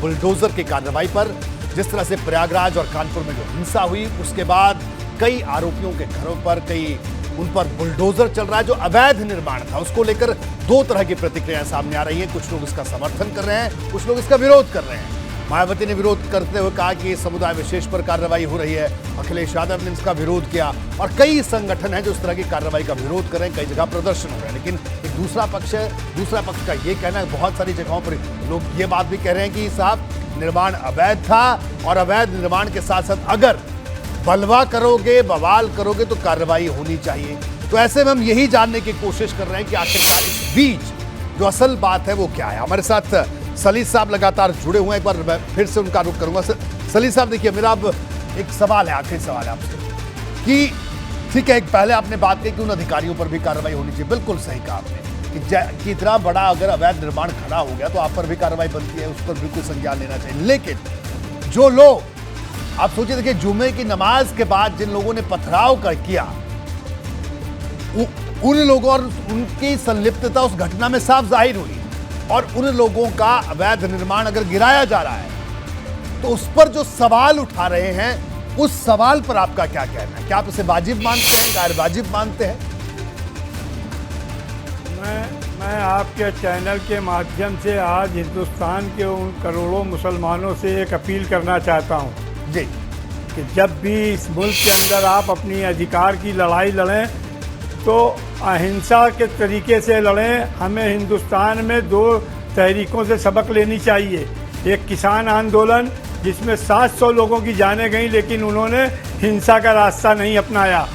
Bulldozer की कार्रवाई पर। जिस तरह से प्रयागराज और कानपुर में जो हिंसा हुई, उसके बाद कई आरोपियों के घरों पर उन पर बुलडोजर चल रहा है। जो अवैध निर्माण था उसको लेकर दो तरह की प्रतिक्रियाएं सामने आ रही हैं। कुछ लोग इसका समर्थन कर रहे हैं, कुछ लोग इसका विरोध कर रहे हैं। मायावती ने विरोध करते हुए कहा कि समुदाय विशेष पर कार्रवाई हो रही है। अखिलेश यादव ने इसका विरोध किया और कई संगठन हैं जो इस तरह की कार्रवाई का विरोध कर रहे हैं। कई जगह प्रदर्शन हो रहे हैं। लेकिन एक दूसरा पक्ष है, दूसरा पक्ष का ये कहना है, बहुत सारी जगहों पर लोग ये बात भी कह रहे हैं कि साहब निर्माण अवैध था और अवैध निर्माण के साथ साथ अगर बलवा करोगे, बवाल करोगे तो कार्रवाई होनी चाहिए। तो ऐसे में हम यही जानने की कोशिश कर रहे हैं कि आखिरकार इस बीच जो असल बात है वो क्या है। हमारे साथ सलील साहब लगातार जुड़े हुए हैं। एक बार मैं फिर से उनका रुख करूंगा। सलील साहब देखिए, मेरा अब एक सवाल है, आखिरी सवाल है आपसे कि ठीक है, एक पहले आपने बात की कि उन अधिकारियों पर भी कार्रवाई होनी चाहिए। बिल्कुल सही कहा आपने कि इतना बड़ा अगर अवैध निर्माण खड़ा हो गया तो आप पर भी कार्रवाई बनती है, उस पर बिल्कुल संज्ञान लेना चाहिए। लेकिन जो लोग, आप सोचिए, देखिए जुमे की नमाज के बाद जिन लोगों ने पथराव किया, उन लोगों और उनकी संलिप्तता उस घटना में साफ जाहिर हुई। और उन लोगों का अवैध निर्माण अगर गिराया जा रहा है तो उस पर जो सवाल उठा रहे हैं, उस सवाल पर आपका क्या कहना है? क्या आप इसे वाजिब मानते हैं, गैर वाजिब मानते हैं? मैं आपके चैनल के माध्यम से आज हिंदुस्तान के उन करोड़ों मुसलमानों से एक अपील करना चाहता हूं जी कि जब भी इस मुल्क के अंदर आप अपनी अधिकार की लड़ाई लड़ें तो अहिंसा के तरीके से लड़ें। हमें हिंदुस्तान में दो तहरीकों से सबक लेनी चाहिए। एक किसान आंदोलन जिसमें 700 लोगों की जानें गईं, लेकिन उन्होंने हिंसा का रास्ता नहीं अपनाया।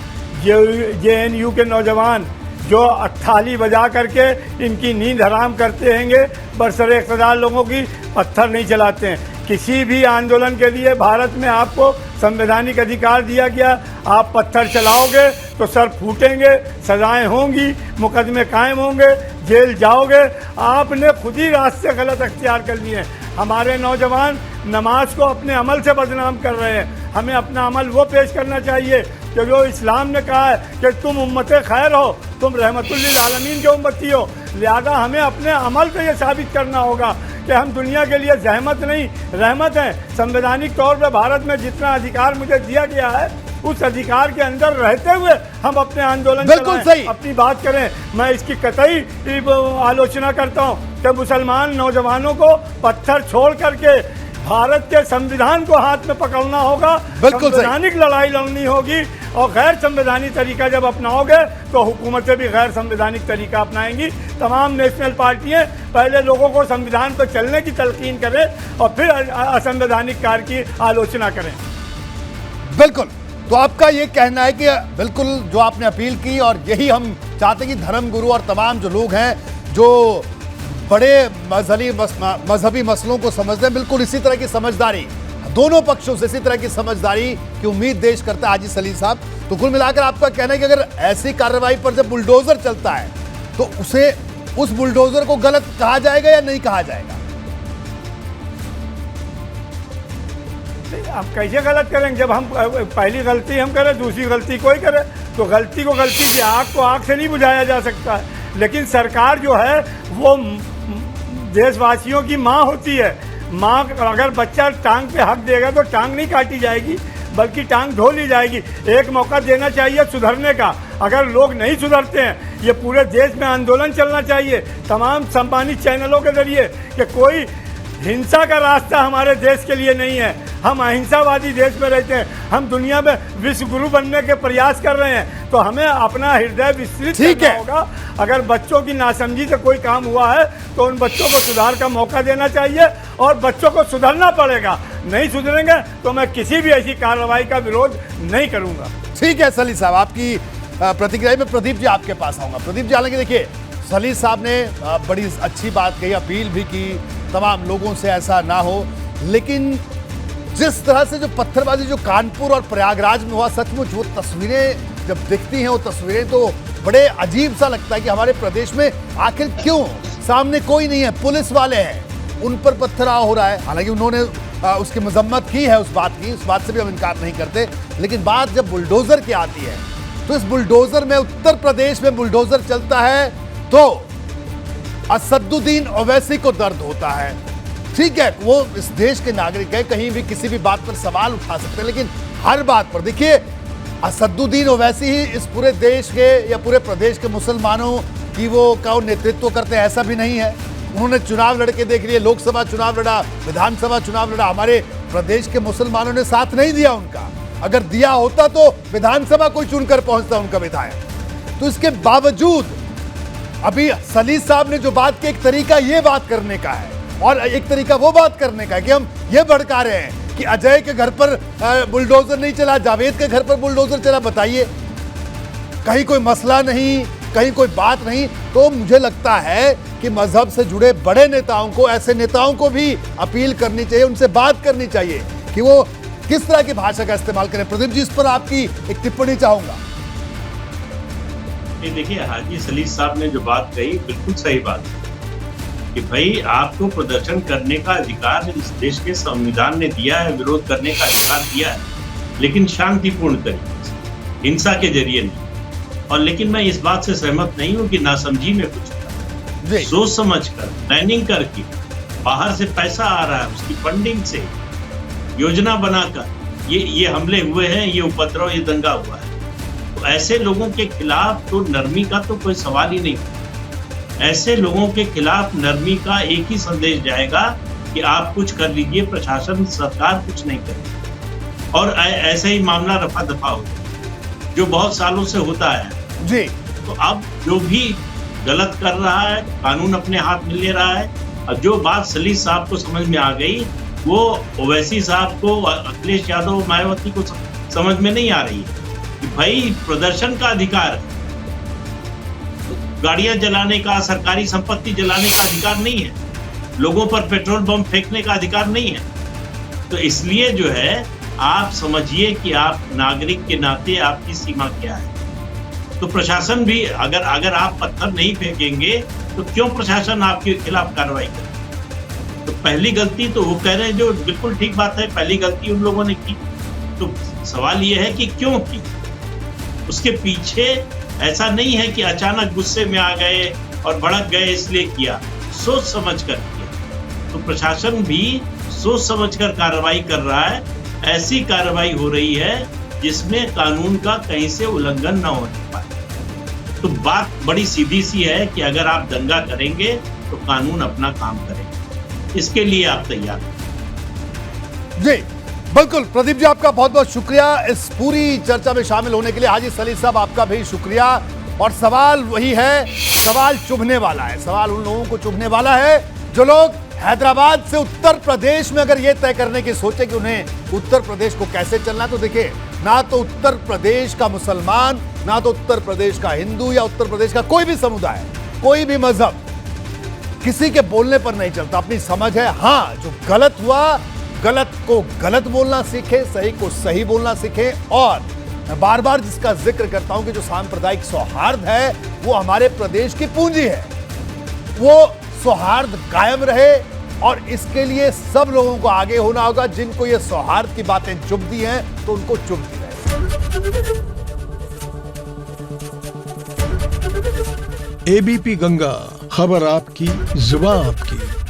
JNU के नौजवान जो अट्ठाली बजा करके इनकी नींद हराम करते हैंगे, बरसरे इक़्तिदार लोगों की पत्थर नहीं चलाते हैं। किसी भी आंदोलन के लिए भारत में आपको संवैधानिक अधिकार दिया गया। आप पत्थर चलाओगे तो सर फूटेंगे, सजाएं होंगी, मुकदमे कायम होंगे, जेल जाओगे। आपने खुद ही रास्ते गलत अख्तियार कर लिए हैं। हमारे नौजवान नमाज को अपने अमल से बदनाम कर रहे हैं। हमें अपना अमल वो पेश करना चाहिए कि जो इस्लाम ने कहा है कि तुम उम्मत खैर हो, तुम रहमतुल लिल आलमीन के उम्मती हो। लिहाजा हमें अपने अमल से ये साबित करना होगा कि हम दुनिया के लिए जहमत नहीं रहमत हैं। संवैधानिक तौर पर भारत में जितना अधिकार मुझे दिया गया है, उस अधिकार के अंदर रहते हुए हम अपने आंदोलन चलाएं, अपनी बात करें। मैं इसकी कतई आलोचना करता हूँ कि मुसलमान नौजवानों को पत्थर छोड़ करके भारत के संविधान को हाथ में पकड़ना होगा। संवैधानिक लड़ाई लड़नी होगी और गैर संवैधानिक तरीका जब अपनाओगे तो हुकूमतें भी गैर संवैधानिक तरीका अपनाएंगी। तमाम नेशनल पार्टियां पहले लोगों को संविधान पर चलने की तलकीन करें और फिर असंवैधानिक कार्य की आलोचना करें। बिल्कुल, तो आपका ये कहना है कि बिल्कुल जो आपने अपील की, और यही हम चाहते हैं कि धर्म गुरु और तमाम जो लोग हैं जो बड़े मजहबी मसलों को समझते हैं, बिल्कुल इसी तरह की समझदारी दोनों पक्षों से, इसी तरह की समझदारी की उम्मीद देश करता है हाजी सलील साहब। तो कुल मिलाकर आपका कहना है कि अगर ऐसी कार्रवाई पर जब बुलडोजर चलता है तो उस बुलडोजर को गलत कहा जाएगा या नहीं कहा जाएगा? हम कैसे गलत करेंगे जब हम पहली गलती हम करें, दूसरी गलती कोई करे? तो गलती को गलती से, आग को आग से नहीं बुझाया जा सकता है। लेकिन सरकार जो है वो देशवासियों की माँ होती है। माँ अगर बच्चा टांग पे हक देगा तो टांग नहीं काटी जाएगी, बल्कि टांग धो ली जाएगी। एक मौका देना चाहिए सुधरने का। अगर लोग नहीं सुधरते हैं, ये पूरे देश में आंदोलन चलना चाहिए तमाम सम्मानित चैनलों के जरिए कि कोई हिंसा का रास्ता हमारे देश के लिए नहीं है। हम अहिंसावादी देश में रहते हैं। हम दुनिया में विश्व गुरु बनने के प्रयास कर रहे हैं, तो हमें अपना हृदय विस्तृत करना होगा। अगर बच्चों की नासमझी से कोई काम हुआ है तो उन बच्चों को सुधार का मौका देना चाहिए और बच्चों को सुधरना पड़ेगा। नहीं सुधरेंगे तो मैं किसी भी ऐसी कार्रवाई का विरोध नहीं करूंगा। ठीक है सलील साहब, आपकी प्रतिक्रिया में प्रदीप जी आपके पास आऊंगा। प्रदीप जी, हालांकि देखिए सलील साहब ने बड़ी अच्छी बात कही, अपील भी की तमाम लोगों से ऐसा ना हो, लेकिन जिस तरह से जो पत्थरबाजी जो कानपुर और प्रयागराज में हुआ, सचमुच वो तस्वीरें जब दिखती हैं, वो तस्वीरें तो बड़े अजीब सा लगता है कि हमारे प्रदेश में आखिर क्यों सामने कोई नहीं है, पुलिस वाले हैं, उन पर पत्थराव हो रहा है। हालांकि उन्होंने उसकी मजम्मत की है, उस बात से भी हम इनकार नहीं करते। लेकिन बात जब बुलडोजर की आती है तो इस बुलडोजर में, उत्तर प्रदेश में बुलडोजर चलता है तो असदुद्दीन ओवैसी को दर्द होता है, ठीक है, वो इस देश के नागरिक है, कहीं भी किसी भी बात पर सवाल उठा सकते हैं, लेकिन हर बात पर देखिए असदुद्दीन ओवैसी ही इस पूरे देश के या पूरे प्रदेश के मुसलमानों की वो नेतृत्व करते हैं, ऐसा भी नहीं है। उन्होंने चुनाव लड़के देख लिए, लोकसभा चुनाव लड़ा, विधानसभा चुनाव लड़ा, हमारे प्रदेश के मुसलमानों ने साथ नहीं दिया उनका। अगर दिया होता तो विधानसभा कोई चुनकर पहुंचता उनका विधायक। तो इसके बावजूद अभी सलीस साहब ने जो बात की, एक तरीका ये बात करने का है और एक तरीका वो बात करने का है कि हम ये भड़का रहे हैं कि अजय के घर पर बुलडोजर नहीं चला, जावेद के घर पर बुलडोजर चला। बताइए, कहीं कोई मसला नहीं, कहीं कोई बात नहीं। तो मुझे लगता है कि मजहब से जुड़े बड़े नेताओं को, ऐसे नेताओं को भी अपील करनी चाहिए, उनसे बात करनी चाहिए कि वो किस तरह की भाषा का इस्तेमाल करें। प्रदीप जी, इस पर आपकी एक टिप्पणी चाहूंगा। देखिए, हाजी सलीस साहब ने जो बात कही बिल्कुल सही बात है कि भाई आपको प्रदर्शन करने का अधिकार इस देश के संविधान ने दिया है, विरोध करने का अधिकार दिया है, लेकिन शांतिपूर्ण तरीके से, हिंसा के जरिए नहीं। और लेकिन मैं इस बात से सहमत नहीं हूं कि नासमझी में कुछ सोच समझ कर, प्लानिंग करके, बाहर से पैसा आ रहा है, उसकी फंडिंग से योजना बनाकर ये हमले हुए हैं, ये उपद्रव, ये दंगा हुआ है। तो ऐसे लोगों के खिलाफ तो नरमी का तो कोई सवाल ही नहीं। ऐसे लोगों के खिलाफ नरमी का एक ही संदेश जाएगा कि आप कुछ कर लीजिए, प्रशासन, सरकार कुछ नहीं करेगी। और ऐसे ही मामला रफा दफा होगा जो बहुत सालों से होता है जी। तो अब जो भी गलत कर रहा है, कानून अपने हाथ में ले रहा है। और जो बात सलीस साहब को समझ में आ गई, वो ओवैसी साहब को, अखिलेश यादव, मायावती को समझ में नहीं आ रही है कि भाई प्रदर्शन का अधिकार है, गाड़ियां जलाने का, सरकारी संपत्ति जलाने का अधिकार नहीं है, लोगों पर पेट्रोल बम फेंकने का अधिकार नहीं है। तो इसलिए जो है, आप समझिए कि आप नागरिक के नाते आपकी सीमा क्या है। तो प्रशासन भी अगर आप पत्थर नहीं फेंकेंगे तो क्यों प्रशासन आपके खिलाफ कार्रवाई करे? तो पहली गलती तो वो कह रहे हैं, जो बिल्कुल ठीक बात है, पहली गलती उन लोगों ने की। तो सवाल ये है कि क्यों की? उसके पीछे ऐसा नहीं है कि अचानक गुस्से में आ गए और भड़क गए इसलिए किया, सोच समझ कर किया। तो प्रशासन भी सोच समझ कर कार्रवाई कर रहा है। ऐसी कार्रवाई हो रही है जिसमें कानून का कहीं से उल्लंघन न हो पाए। तो बात बड़ी सीधी सी है कि अगर आप दंगा करेंगे तो कानून अपना काम करेगा, इसके लिए आप तैयार हैं। जी बिल्कुल। प्रदीप जी, आपका बहुत बहुत शुक्रिया इस पूरी चर्चा में शामिल होने के लिए। हाजी सलीस साहब, आपका भी शुक्रिया। और सवाल वही है, सवाल चुभने वाला है, सवाल उन लोगों को चुभने वाला है जो लोग हैदराबाद से उत्तर प्रदेश में अगर ये तय करने की सोचे कि उन्हें उत्तर प्रदेश को कैसे चलना, तो देखिए, ना तो उत्तर प्रदेश का मुसलमान, ना तो उत्तर प्रदेश का हिंदू या उत्तर प्रदेश का कोई भी समुदाय, कोई भी मजहब किसी के बोलने पर नहीं चलता, अपनी समझ है। हाँ, जो गलत हुआ, गलत को गलत बोलना सीखे, सही को सही बोलना सीखे। और मैं बार बार जिसका जिक्र करता हूं कि जो सांप्रदायिक सौहार्द है वो हमारे प्रदेश की पूंजी है, वो सौहार्द कायम रहे। और इसके लिए सब लोगों को आगे होना होगा। जिनको ये सौहार्द की बातें चुभती हैं तो उनको चुभती रहे। एबीपी गंगा, खबर आपकी, जुबान आपकी।